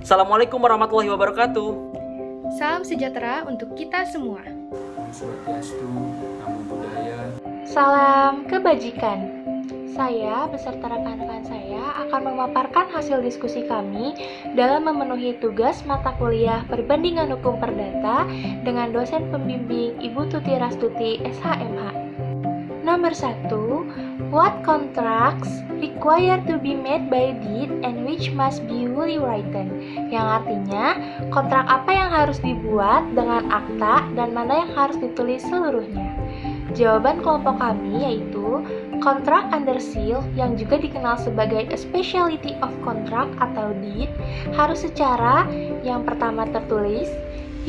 Assalamualaikum warahmatullahi wabarakatuh. Salam sejahtera untuk kita semua. Swastiastu, Namo Buddhaya. Salam kebajikan. Saya beserta rekan-rekan saya akan memaparkan hasil diskusi kami dalam memenuhi tugas mata kuliah Perbandingan Hukum Perdata dengan dosen pembimbing Ibu Tuti Rastuti, SHMH. Nomor 1. What contracts require to be made by deed and which must be wholly written? Yang artinya, kontrak apa yang harus dibuat dengan akta dan mana yang harus ditulis seluruhnya. Jawaban kelompok kami yaitu kontrak under seal yang juga dikenal sebagai a specialty of contract atau deed harus secara yang pertama tertulis,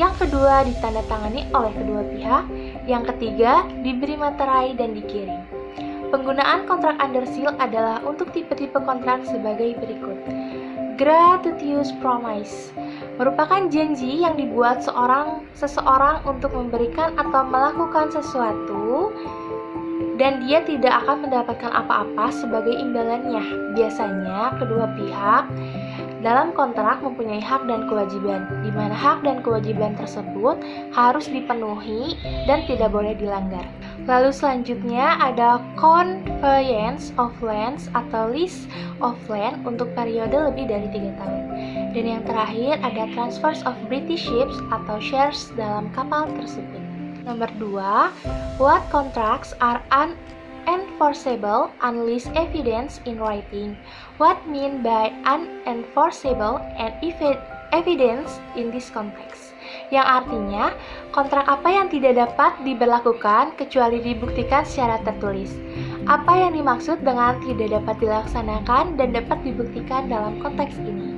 yang kedua ditandatangani oleh kedua pihak, yang ketiga diberi materai dan dikirim. Penggunaan kontrak under seal adalah untuk tipe-tipe kontrak sebagai berikut. Gratuitous promise merupakan janji yang dibuat seseorang untuk memberikan atau melakukan sesuatu dan dia tidak akan mendapatkan apa-apa sebagai imbalannya. Biasanya kedua pihak dalam kontrak mempunyai hak dan kewajiban, di mana hak dan kewajiban tersebut harus dipenuhi dan tidak boleh dilanggar. Lalu selanjutnya ada conveyance of lands atau lease of land untuk periode lebih dari 3 tahun. Dan yang terakhir ada transfers of British ships atau shares dalam kapal tersebut. Nomor 2, what contracts are unenforceable unless evidence in writing? What mean by unenforceable and evidence in this context? Yang artinya, kontrak apa yang tidak dapat diberlakukan kecuali dibuktikan secara tertulis. Apa yang dimaksud dengan tidak dapat dilaksanakan dan dapat dibuktikan dalam konteks ini?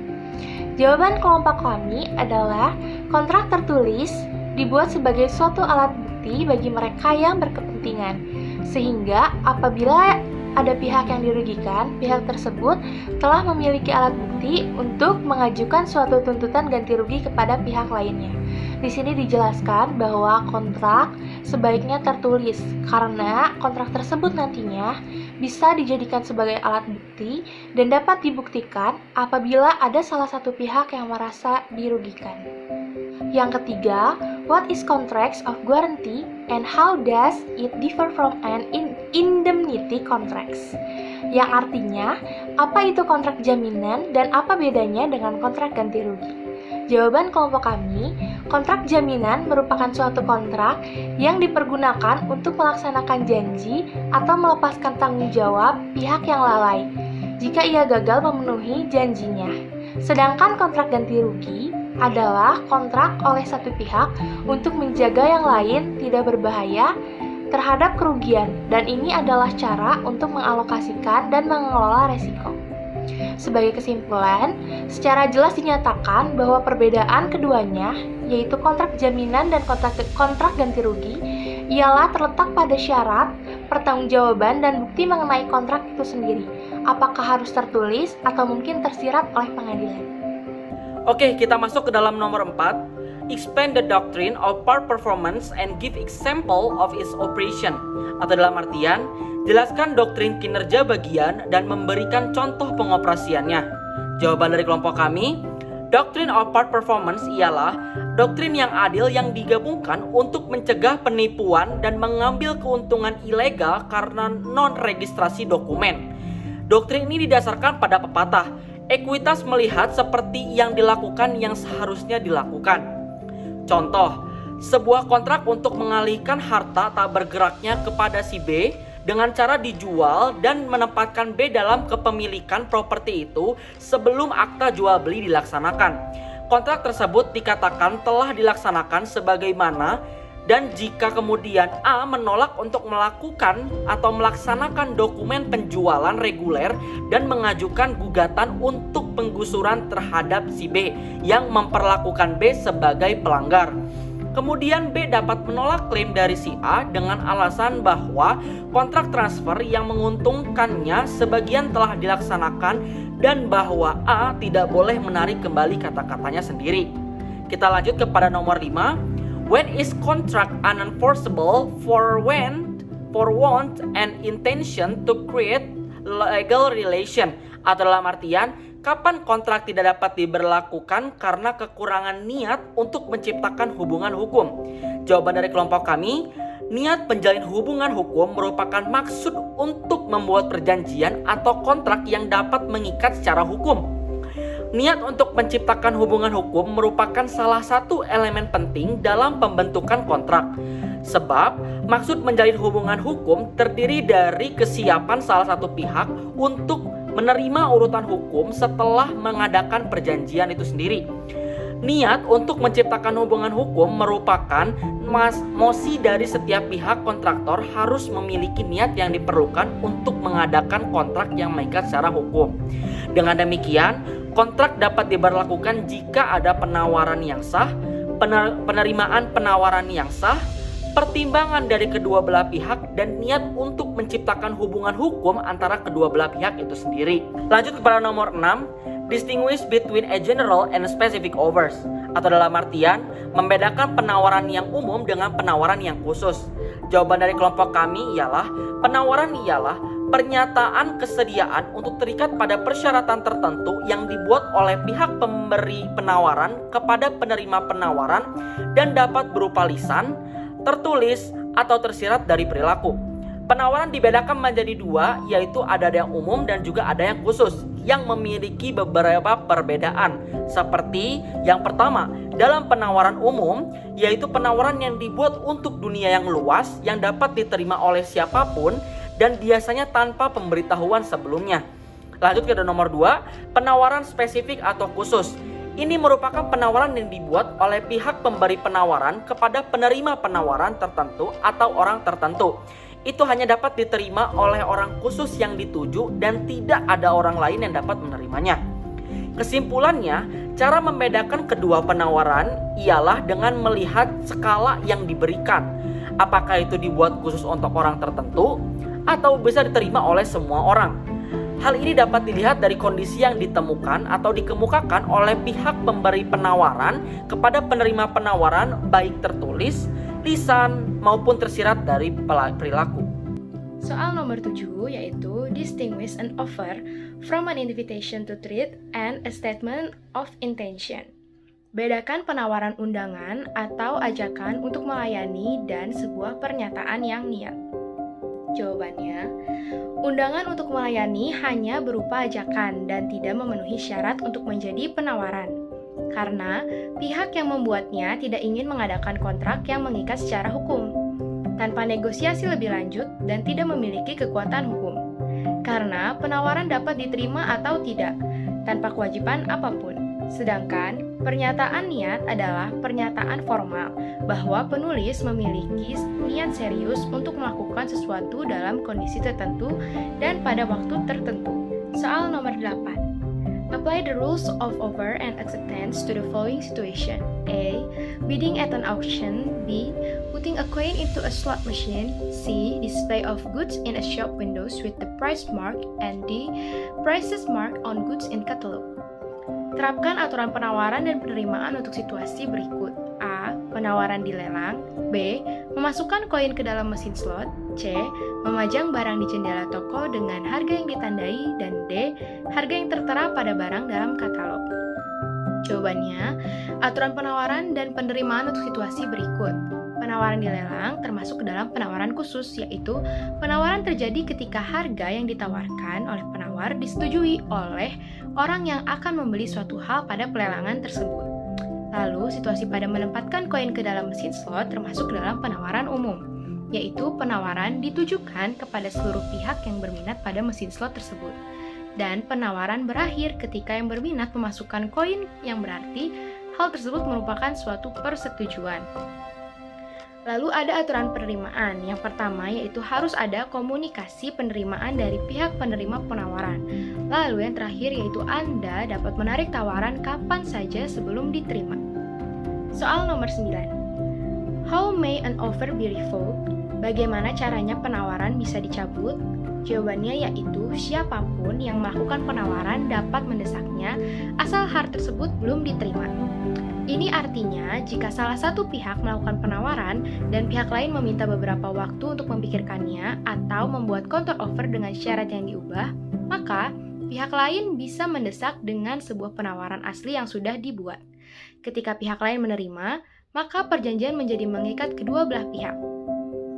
Jawaban kelompok kami adalah kontrak tertulis dibuat sebagai suatu alat bukti bagi mereka yang berkepentingan, sehingga apabila ada pihak yang dirugikan, pihak tersebut telah memiliki alat bukti untuk mengajukan suatu tuntutan ganti rugi kepada pihak lainnya. Di sini dijelaskan bahwa kontrak sebaiknya tertulis karena kontrak tersebut nantinya bisa dijadikan sebagai alat bukti dan dapat dibuktikan apabila ada salah satu pihak yang merasa dirugikan. Yang ketiga, what is contracts of guarantee and how does it differ from an indemnity contracts? Yang artinya, apa itu kontrak jaminan dan apa bedanya dengan kontrak ganti rugi? Jawaban kelompok kami, kontrak jaminan merupakan suatu kontrak yang dipergunakan untuk melaksanakan janji atau melepaskan tanggung jawab pihak yang lalai jika ia gagal memenuhi janjinya. Sedangkan kontrak ganti rugi adalah kontrak oleh satu pihak untuk menjaga yang lain tidak berbahaya terhadap kerugian, dan ini adalah cara untuk mengalokasikan dan mengelola resiko. Sebagai kesimpulan, secara jelas dinyatakan bahwa perbedaan keduanya, yaitu kontrak jaminan dan kontrak ganti rugi, ialah terletak pada syarat, pertanggungjawaban, dan bukti mengenai kontrak itu sendiri. Apakah harus tertulis atau mungkin tersirat oleh pengadilan? Oke, kita masuk ke dalam nomor 4. Expand the doctrine of part performance and give example of its operation. Atau dalam artian, jelaskan doktrin kinerja bagian dan memberikan contoh pengoperasiannya. Jawaban dari kelompok kami, doctrine of part performance ialah doktrin yang adil yang digabungkan untuk mencegah penipuan dan mengambil keuntungan ilegal karena non-registrasi dokumen. Doktrin ini didasarkan pada pepatah, ekuitas melihat seperti yang dilakukan yang seharusnya dilakukan. Contoh, sebuah kontrak untuk mengalihkan harta tak bergeraknya kepada si B dengan cara dijual dan menempatkan B dalam kepemilikan properti itu sebelum akta jual beli dilaksanakan. Kontrak tersebut dikatakan telah dilaksanakan sebagaimana, dan jika kemudian A menolak untuk melakukan atau melaksanakan dokumen penjualan reguler dan mengajukan gugatan untuk penggusuran terhadap si B yang memperlakukan B sebagai pelanggar. Kemudian B dapat menolak klaim dari si A dengan alasan bahwa kontrak transfer yang menguntungkannya sebagian telah dilaksanakan dan bahwa A tidak boleh menarik kembali kata-katanya sendiri. Kita lanjut kepada nomor 5. When is contract unenforceable for want and intention to create legal relation? Atau dalam artian, Kapan kontrak tidak dapat diberlakukan karena kekurangan niat untuk menciptakan hubungan hukum? Jawaban dari kelompok kami, niat menjalin hubungan hukum merupakan maksud untuk membuat perjanjian atau kontrak yang dapat mengikat secara hukum. Niat untuk menciptakan hubungan hukum merupakan salah satu elemen penting dalam pembentukan kontrak. Sebab, maksud menjalin hubungan hukum terdiri dari kesiapan salah satu pihak untuk menerima urutan hukum setelah mengadakan perjanjian itu sendiri. Niat untuk menciptakan hubungan hukum merupakan mosi dari setiap pihak. Kontraktor harus memiliki niat yang diperlukan untuk mengadakan kontrak yang mengikat secara hukum. Dengan demikian, kontrak dapat diberlakukan jika ada penawaran yang sah, penerimaan penawaran yang sah, pertimbangan dari kedua belah pihak, dan niat untuk menciptakan hubungan hukum antara kedua belah pihak itu sendiri. Lanjut kepada nomor 6, distinguish between a general and specific offers, atau dalam artian membedakan penawaran yang umum dengan penawaran yang khusus. Jawaban dari kelompok kami ialah penawaran ialah pernyataan kesediaan untuk terikat pada persyaratan tertentu yang dibuat oleh pihak pemberi penawaran kepada penerima penawaran dan dapat berupa lisan, tertulis, atau tersirat dari perilaku. Penawaran dibedakan menjadi dua, yaitu ada yang umum dan juga ada yang khusus, yang memiliki beberapa perbedaan. Seperti yang pertama, dalam penawaran umum, yaitu penawaran yang dibuat untuk dunia yang luas, yang dapat diterima oleh siapapun, dan biasanya tanpa pemberitahuan sebelumnya. Lanjut ke nomor 2, penawaran spesifik atau khusus. Ini merupakan penawaran yang dibuat oleh pihak pemberi penawaran kepada penerima penawaran tertentu atau orang tertentu. Itu hanya dapat diterima oleh orang khusus yang dituju dan tidak ada orang lain yang dapat menerimanya. Kesimpulannya, cara membedakan kedua penawaran ialah dengan melihat skala yang diberikan. Apakah itu dibuat khusus untuk orang tertentu atau bisa diterima oleh semua orang. Hal ini dapat dilihat dari kondisi yang ditemukan atau dikemukakan oleh pihak pemberi penawaran kepada penerima penawaran, baik tertulis, lisan, maupun tersirat dari perilaku. Soal nomor 7 yaitu distinguish an offer from an invitation to treat and a statement of intention. Bedakan penawaran undangan atau ajakan untuk melayani dan sebuah pernyataan yang niat. Jawabannya, undangan untuk melayani hanya berupa ajakan dan tidak memenuhi syarat untuk menjadi penawaran. Karena pihak yang membuatnya tidak ingin mengadakan kontrak yang mengikat secara hukum, tanpa negosiasi lebih lanjut dan tidak memiliki kekuatan hukum. Karena penawaran dapat diterima atau tidak, tanpa kewajiban apapun. Sedangkan pernyataan niat adalah pernyataan formal bahwa penulis memiliki niat serius untuk melakukan sesuatu dalam kondisi tertentu dan pada waktu tertentu. Soal nomor 8. Apply the rules of offer and acceptance to the following situation. A. Bidding at an auction. B. Putting a coin into a slot machine. C. Display of goods in a shop windows with the price mark. And D. Prices marked on goods in catalog. Terapkan aturan penawaran dan penerimaan untuk situasi berikut. A. Penawaran dilelang. B. Memasukkan koin ke dalam mesin slot. C. Memajang barang di jendela toko dengan harga yang ditandai. Dan D. Harga yang tertera pada barang dalam katalog. Jawabannya, aturan penawaran dan penerimaan untuk situasi berikut. Penawaran dilelang termasuk ke dalam penawaran khusus, yaitu penawaran terjadi ketika harga yang ditawarkan oleh penawar disetujui oleh orang yang akan membeli suatu hal pada pelelangan tersebut. Lalu, situasi pada menempatkan koin ke dalam mesin slot termasuk dalam penawaran umum, yaitu penawaran ditujukan kepada seluruh pihak yang berminat pada mesin slot tersebut. Dan penawaran berakhir ketika yang berminat memasukkan koin, yang berarti hal tersebut merupakan suatu persetujuan. Lalu ada aturan penerimaan. Yang pertama yaitu harus ada komunikasi penerimaan dari pihak penerima penawaran. Lalu yang terakhir yaitu Anda dapat menarik tawaran kapan saja sebelum diterima. Soal nomor 9. How may an offer be revoked? Bagaimana caranya penawaran bisa dicabut? Jawabannya yaitu siapapun yang melakukan penawaran dapat mendesaknya asal hal tersebut belum diterima. Ini artinya jika salah satu pihak melakukan penawaran dan pihak lain meminta beberapa waktu untuk memikirkannya atau membuat counter offer dengan syarat yang diubah, maka pihak lain bisa mendesak dengan sebuah penawaran asli yang sudah dibuat. Ketika pihak lain menerima, maka perjanjian menjadi mengikat kedua belah pihak.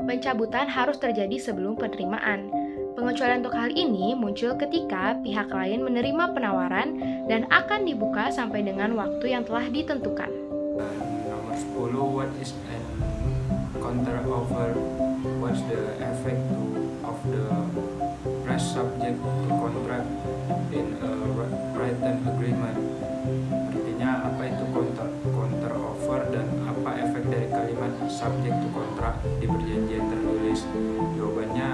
Pencabutan harus terjadi sebelum penerimaan. Pengecualian untuk hal ini muncul ketika pihak lain menerima penawaran dan akan dibuka sampai dengan waktu yang telah ditentukan. Nomor 10, what is an counter offer? What's the effect of the price subject to contract in a written agreement? Artinya apa itu counter offer dan apa efek dari kalimat subject to contract di perjanjian tertulis? Jawabannya,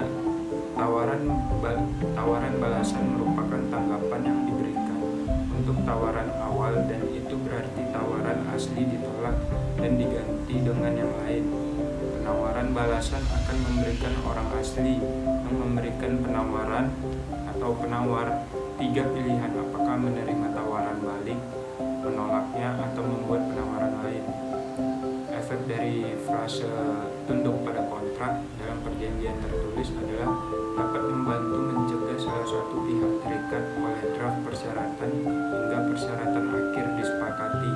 tawaran balasan merupakan tanggapan yang diberikan untuk tawaran awal, dan itu berarti tawaran asli ditolak dan diganti dengan yang lain. Penawaran balasan akan memberikan orang asli yang memberikan penawaran atau penawar 3 pilihan, apakah menerima tawaran balik, menolaknya, atau membuat penawaran lain. Efek dari frase tunduk pada kontrak dalam perjanjian tertulis adalah dapat membantu mencegah salah satu pihak terikat oleh draft persyaratan hingga persyaratan akhir disepakati.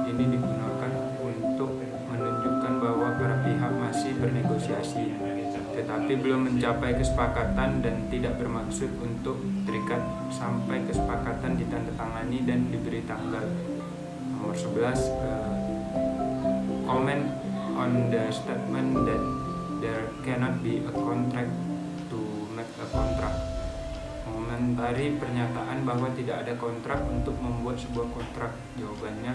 Ini digunakan untuk menunjukkan bahwa para pihak masih bernegosiasi, tetapi belum mencapai kesepakatan dan tidak bermaksud untuk terikat sampai kesepakatan ditandatangani dan diberi tanggal. Nomor 11, comment on the statement that there cannot be a contract to make a contract. Mengomentari pernyataan bahwa tidak ada kontrak untuk membuat sebuah kontrak. Jawabannya,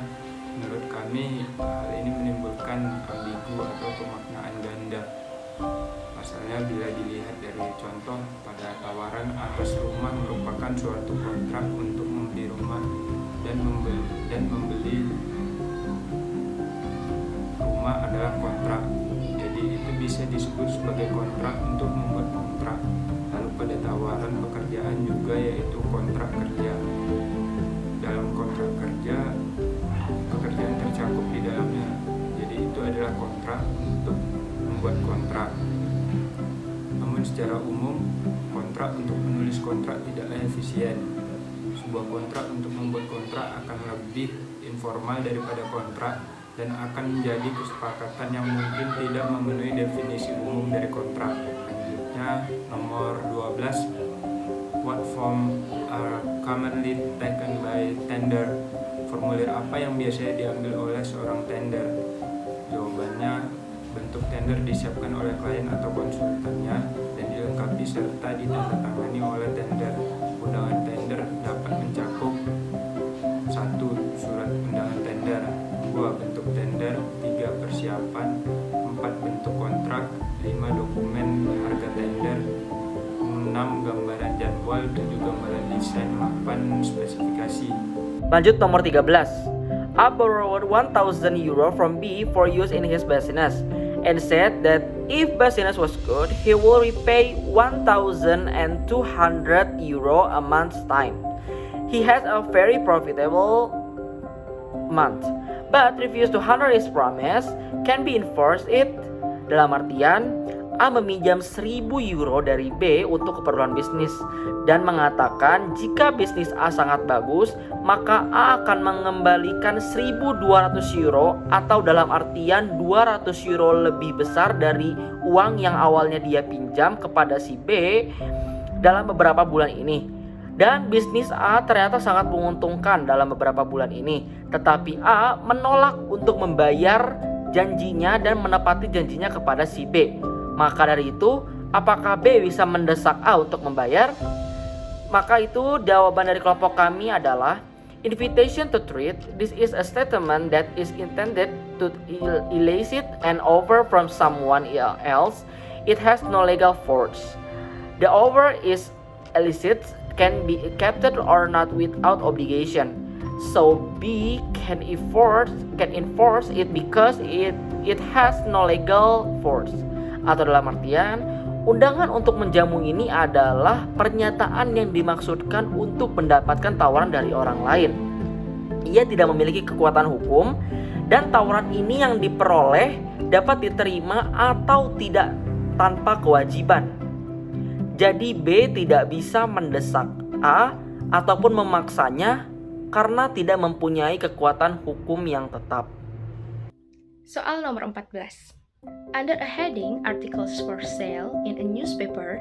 menurut kami hal ini menimbulkan ambigu atau pemaknaan ganda. Pasalnya, bila dilihat dari contoh, pada tawaran atas rumah merupakan suatu kontrak untuk membeli rumah dan membeli rumah adalah kontrak. Jadi itu bisa disebut sebagai kontrak untuk membuat kontrak. Lalu pada tawaran pekerjaan juga, yaitu kontrak kerja. Dalam kontrak kerja, pekerjaan tercakup di dalamnya. Jadi itu adalah kontrak untuk membuat kontrak. Namun secara umum, kontrak untuk menulis kontrak tidaklah efisien. Sebuah kontrak untuk membuat kontrak akan lebih informal daripada kontrak dan akan menjadi kesepakatan yang mungkin tidak memenuhi definisi umum dari kontrak. Selanjutnya, nomor 12, what form are commonly taken by tender? Formulir apa yang biasanya diambil oleh seorang tender? Jawabannya, bentuk tender disiapkan oleh klien atau konsultannya dan dilengkapi serta ditandatangani oleh tender. Undangan tender dapat mencakup 1. Surat undangan tender, 2. Bentuk tender, 3. Persiapan, 4. Bentuk kontrak, 5. Dokumen harga tender, 6. Gambaran jadwal, 7. Gambaran desain, 8. Spesifikasi. Lanjut nomor 13. A borrowed 1,000 euro from B for use in his business and said that if business was good, he will repay 1,200 euro a month's time. He had a very profitable month, but refused to honor his promise. Can be enforced it? Dalam artian, A meminjam 1.000 euro dari B untuk keperluan bisnis dan mengatakan jika bisnis A sangat bagus, maka A akan mengembalikan 1.200 euro atau dalam artian 200 euro lebih besar dari uang yang awalnya dia pinjam kepada si B dalam beberapa bulan ini. Dan bisnis A ternyata sangat menguntungkan dalam beberapa bulan ini, tetapi A menolak untuk membayar janjinya dan menepati janjinya kepada si B. Maka dari itu, apakah B bisa mendesak A untuk membayar? Maka itu jawaban dari kelompok kami adalah invitation to trade. This is a statement that is intended to elicit an offer from someone else. It has no legal force. The offer is illicit, can be accepted or not without obligation. So B can enforce it because it has no legal force. Atau dalam artian, undangan untuk menjamu ini adalah pernyataan yang dimaksudkan untuk mendapatkan tawaran dari orang lain. Ia tidak memiliki kekuatan hukum dan tawaran ini yang diperoleh dapat diterima atau tidak tanpa kewajiban. Jadi B tidak bisa mendesak A ataupun memaksanya karena tidak mempunyai kekuatan hukum yang tetap. Soal nomor 14. Under a heading articles for sale in a newspaper,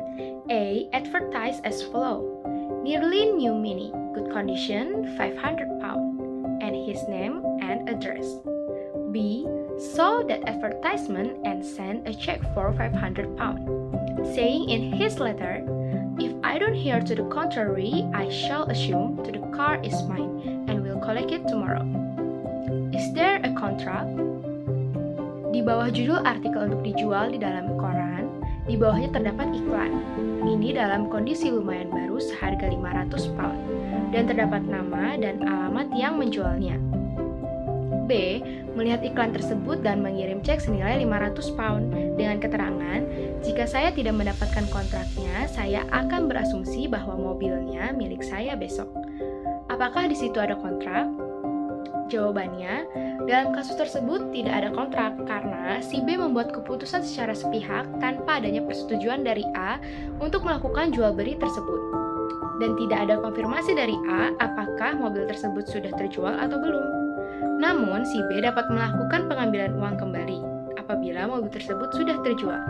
A advertised as follow: nearly new Mini, good condition, £500, and his name and address. B saw that advertisement and sent a check for £500, saying in his letter, if I don't hear to the contrary, I shall assume that the car is mine and will collect it tomorrow. Is there a contract? Di bawah judul artikel untuk dijual di dalam koran, di bawahnya terdapat iklan. Ini dalam kondisi lumayan baru seharga £500 dan terdapat nama dan alamat yang menjualnya. B melihat iklan tersebut dan mengirim cek senilai £500 dengan keterangan, jika saya tidak mendapatkan kontraknya, saya akan berasumsi bahwa mobilnya milik saya besok. Apakah di situ ada kontrak? Jawabannya, dalam kasus tersebut tidak ada kontrak karena si B membuat keputusan secara sepihak tanpa adanya persetujuan dari A untuk melakukan jual beli tersebut. Dan tidak ada konfirmasi dari A apakah mobil tersebut sudah terjual atau belum. Namun, si B dapat melakukan pengambilan uang kembali apabila mobil tersebut sudah terjual.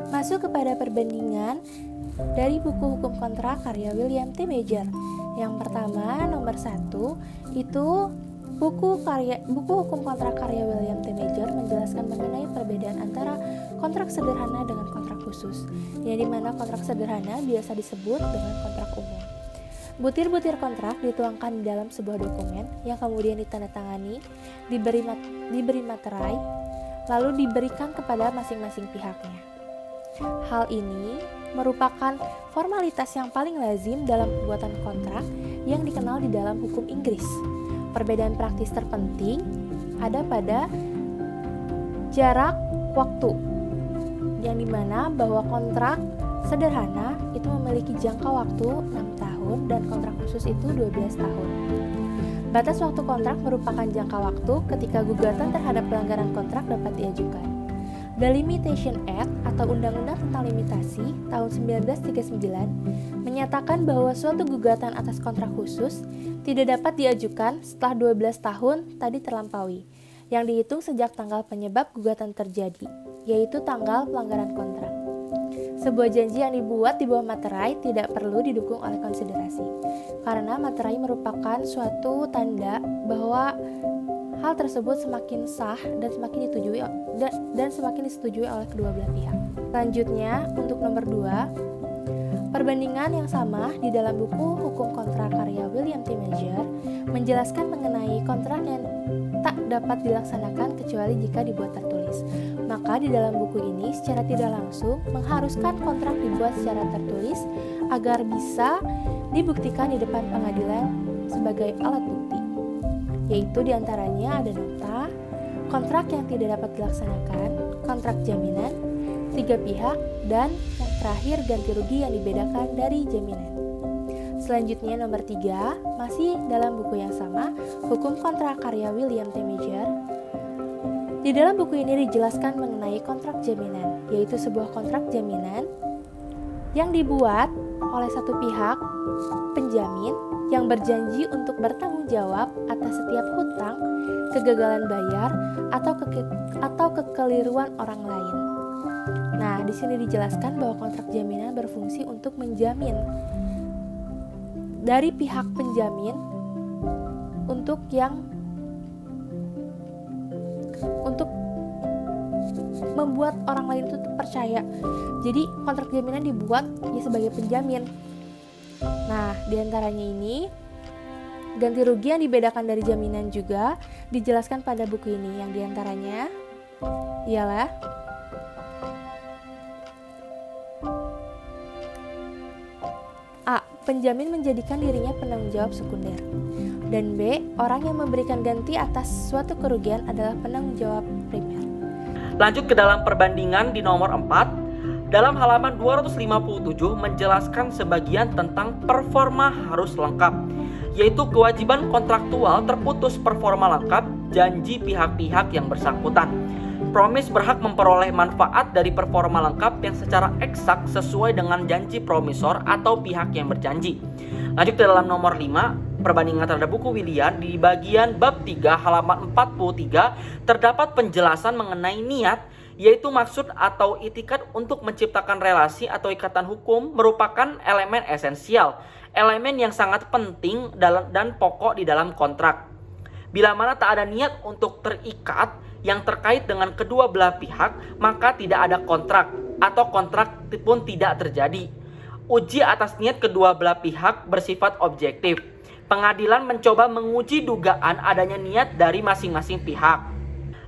Masuk kepada perbandingan dari buku hukum kontrak karya William T. Major. Yang pertama, nomor 1, itu buku hukum kontrak karya William T. Major menjelaskan mengenai perbedaan antara kontrak sederhana dengan kontrak khusus, yang dimana kontrak sederhana biasa disebut dengan kontrak umum. Butir-butir kontrak dituangkan di dalam sebuah dokumen yang kemudian ditandatangani, diberi materai, lalu diberikan kepada masing-masing pihaknya. Hal ini merupakan formalitas yang paling lazim dalam pembuatan kontrak yang dikenal di dalam hukum Inggris. Perbedaan praktis terpenting ada pada jarak waktu, yang dimana bahwa kontrak sederhana itu memiliki jangka waktu 6 tahun dan kontrak khusus itu 12 tahun. Batas waktu kontrak merupakan jangka waktu ketika gugatan terhadap pelanggaran kontrak dapat diajukan. The Limitation Act atau Undang-Undang tentang Limitasi tahun 1939 menyatakan bahwa suatu gugatan atas kontrak khusus tidak dapat diajukan setelah 12 tahun tadi terlampaui, yang dihitung sejak tanggal penyebab gugatan terjadi, yaitu tanggal pelanggaran kontrak. Sebuah janji yang dibuat di bawah materai tidak perlu didukung oleh konsiderasi, karena materai merupakan suatu tanda bahwa hal tersebut semakin sah dan semakin disetujui oleh kedua belah pihak. Selanjutnya, untuk nomor 2, perbandingan yang sama di dalam buku hukum kontrak karya William T. Major menjelaskan mengenai kontrak yang tak dapat dilaksanakan kecuali jika dibuat tertulis. Maka di dalam buku ini secara tidak langsung mengharuskan kontrak dibuat secara tertulis agar bisa dibuktikan di depan pengadilan sebagai alat bukti. Yaitu diantaranya ada nota, kontrak yang tidak dapat dilaksanakan, kontrak jaminan, 3 pihak, dan yang terakhir ganti rugi yang dibedakan dari jaminan. Selanjutnya nomor 3, masih dalam buku yang sama, hukum kontrak karya William T. Major. Di dalam buku ini dijelaskan mengenai kontrak jaminan, yaitu sebuah kontrak jaminan yang dibuat oleh satu pihak penjamin yang berjanji untuk bertanggung jawab atas setiap hutang, kegagalan bayar, atau kekeliruan orang lain. Nah, di sini dijelaskan bahwa kontrak jaminan berfungsi untuk menjamin dari pihak penjamin untuk membuat orang lain itu percaya. Jadi kontrak jaminan dibuat ya sebagai penjamin. Nah, diantaranya ini ganti rugi yang dibedakan dari jaminan juga dijelaskan pada buku ini, yang diantaranya ialah A. Penjamin menjadikan dirinya penanggung jawab sekunder, dan B. Orang yang memberikan ganti atas suatu kerugian adalah penanggung jawab primer. Lanjut ke dalam perbandingan di nomor 4. Dalam halaman 257 menjelaskan sebagian tentang performa harus lengkap, yaitu kewajiban kontraktual terputus performa lengkap janji pihak-pihak yang bersangkutan. Pempromis berhak memperoleh manfaat dari performa lengkap yang secara eksak sesuai dengan janji promisor atau pihak yang berjanji. Lanjut ke dalam nomor 5, perbandingan terhadap buku William. Di bagian bab 3 halaman 43 terdapat penjelasan mengenai niat, yaitu maksud atau itikat untuk menciptakan relasi atau ikatan hukum merupakan elemen esensial, elemen yang sangat penting dan pokok di dalam kontrak. Bila mana tak ada niat untuk terikat yang terkait dengan kedua belah pihak, maka tidak ada kontrak atau kontrak pun tidak terjadi. Uji atas niat kedua belah pihak bersifat objektif. Pengadilan mencoba menguji dugaan adanya niat dari masing-masing pihak.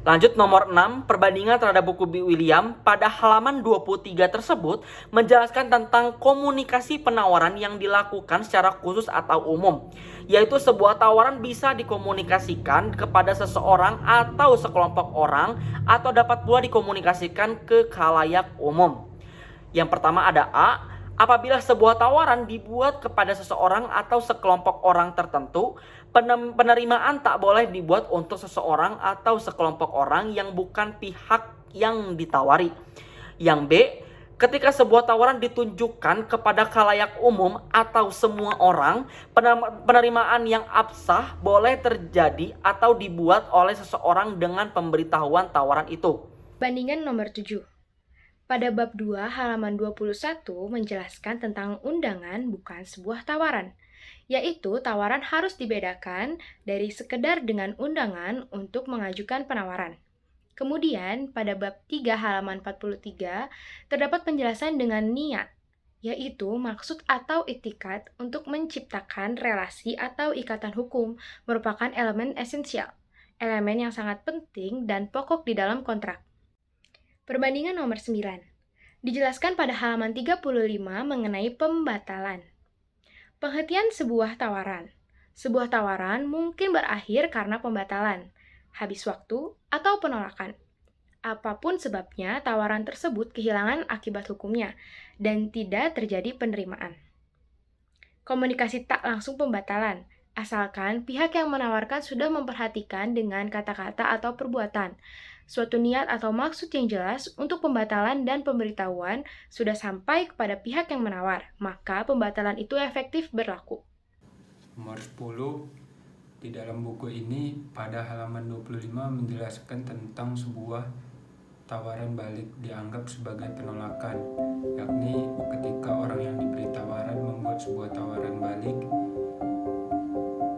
Lanjut nomor 6, perbandingan terhadap buku William pada halaman 23 tersebut menjelaskan tentang komunikasi penawaran yang dilakukan secara khusus atau umum, yaitu sebuah tawaran bisa dikomunikasikan kepada seseorang atau sekelompok orang atau dapat pula dikomunikasikan ke khalayak umum. Yang pertama ada A. Apabila sebuah tawaran dibuat kepada seseorang atau sekelompok orang tertentu, penerimaan tak boleh dibuat untuk seseorang atau sekelompok orang yang bukan pihak yang ditawari. Yang B, ketika sebuah tawaran ditunjukkan kepada khalayak umum atau semua orang, penerimaan yang absah boleh terjadi atau dibuat oleh seseorang dengan pemberitahuan tawaran itu. Bandingan nomor 7. Pada bab 2 halaman 21 menjelaskan tentang undangan bukan sebuah tawaran, yaitu tawaran harus dibedakan dari sekedar dengan undangan untuk mengajukan penawaran. Kemudian pada bab 3 halaman 43 terdapat penjelasan dengan niat, yaitu maksud atau itikat untuk menciptakan relasi atau ikatan hukum merupakan elemen esensial, elemen yang sangat penting dan pokok di dalam kontrak. Perbandingan nomor 9. Dijelaskan pada halaman 35 mengenai pembatalan. Penghentian sebuah tawaran. Sebuah tawaran mungkin berakhir karena pembatalan, habis waktu, atau penolakan. Apapun sebabnya, tawaran tersebut kehilangan akibat hukumnya dan tidak terjadi penerimaan. Komunikasi tak langsung pembatalan, asalkan pihak yang menawarkan sudah memperhatikan dengan kata-kata atau perbuatan suatu niat atau maksud yang jelas untuk pembatalan dan pemberitahuan sudah sampai kepada pihak yang menawar, maka pembatalan itu efektif berlaku. Nomor 10, di dalam buku ini pada halaman 25 menjelaskan tentang sebuah tawaran balik dianggap sebagai penolakan, yakni ketika orang yang diberi tawaran membuat sebuah tawaran balik,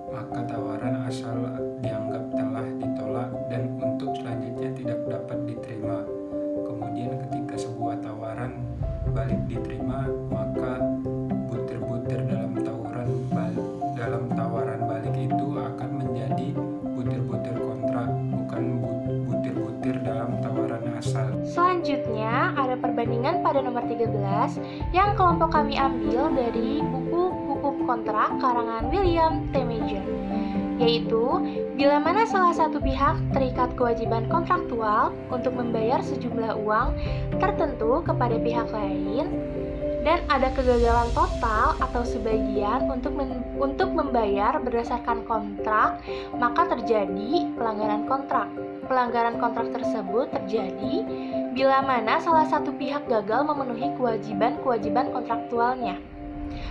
maka tawaran asal dianggap telah ditolak dan untuk selanjutnya tidak dapat diterima. Kemudian ketika sebuah tawaran balik diterima, maka butir-butir dalam tawaran balik itu akan menjadi butir-butir kontrak, bukan butir-butir dalam tawaran asal. Selanjutnya ada perbandingan pada nomor 13 yang kelompok kami ambil dari buku Hukum Kontrak karangan William T. Major, yaitu bila mana salah satu pihak terikat kewajiban kontraktual untuk membayar sejumlah uang tertentu kepada pihak lain dan ada kegagalan total atau sebagian untuk membayar berdasarkan kontrak, maka terjadi pelanggaran kontrak. Pelanggaran kontrak tersebut terjadi bila mana salah satu pihak gagal memenuhi kewajiban-kewajiban kontraktualnya,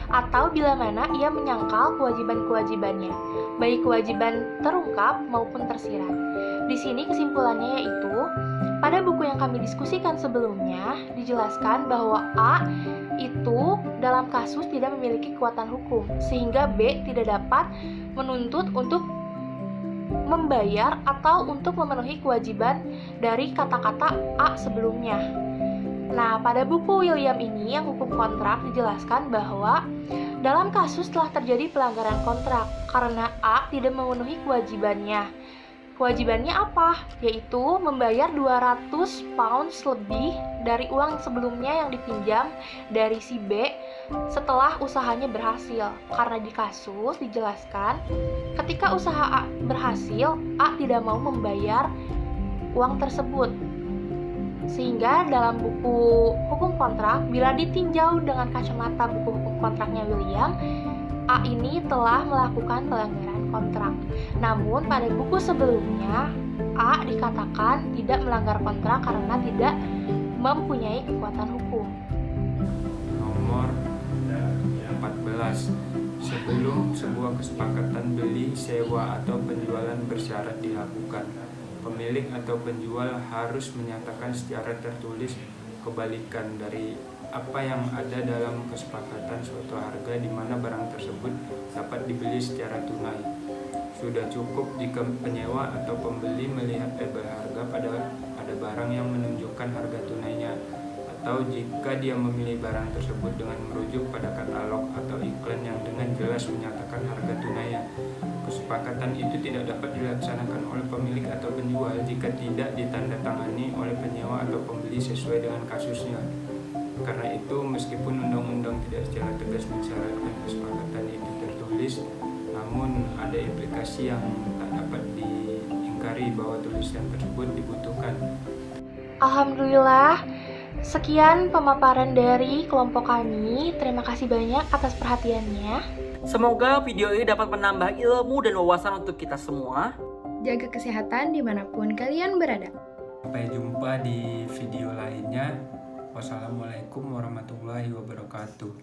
atau bila mana ia menyangkal kewajiban-kewajibannya, baik kewajiban terungkap maupun tersirat. Di sini kesimpulannya yaitu, pada buku yang kami diskusikan sebelumnya, dijelaskan bahwa A itu dalam kasus tidak memiliki kekuatan hukum, sehingga B tidak dapat menuntut untuk membayar atau untuk memenuhi kewajiban dari kata-kata A sebelumnya. Nah, pada buku William ini yang hukum kontrak dijelaskan bahwa dalam kasus telah terjadi pelanggaran kontrak karena A tidak memenuhi kewajibannya. Kewajibannya apa? Yaitu membayar 200 pounds lebih dari uang sebelumnya yang dipinjam dari si B setelah usahanya berhasil. Karena di kasus dijelaskan ketika usaha A berhasil, A tidak mau membayar uang tersebut. Sehingga dalam buku hukum kontrak, bila ditinjau dengan kacamata buku hukum kontraknya William, A ini telah melakukan pelanggaran kontrak. Namun pada buku sebelumnya A dikatakan tidak melanggar kontrak karena tidak mempunyai kekuatan hukum. Nomor 14. Sebelum sebuah kesepakatan beli, sewa, atau penjualan bersyarat dilakukan, pemilik atau penjual harus menyatakan secara tertulis kebalikan dari apa yang ada dalam kesepakatan suatu harga di mana barang tersebut dapat dibeli secara tunai. Sudah cukup jika penyewa atau pembeli melihat label harga pada barang yang menunjukkan harga tunainya, atau jika dia memilih barang tersebut dengan merujuk pada katalog atau iklan yang dengan jelas menyatakan harga tunainya. Kesepakatan itu tidak dapat dilaksanakan oleh pemilik atau penjual jika tidak ditandatangani oleh penyewa atau pembeli sesuai dengan kasusnya. Karena itu, meskipun undang-undang tidak secara tegas mensyaratkan kesepakatan itu tertulis, namun ada implikasi yang tak dapat diingkari bahwa tulisan tersebut dibutuhkan. Alhamdulillah, sekian pemaparan dari kelompok kami. Terima kasih banyak atas perhatiannya. Semoga video ini dapat menambah ilmu dan wawasan untuk kita semua. Jaga kesehatan dimanapun kalian berada. Sampai jumpa di video lainnya. Wassalamualaikum warahmatullahi wabarakatuh.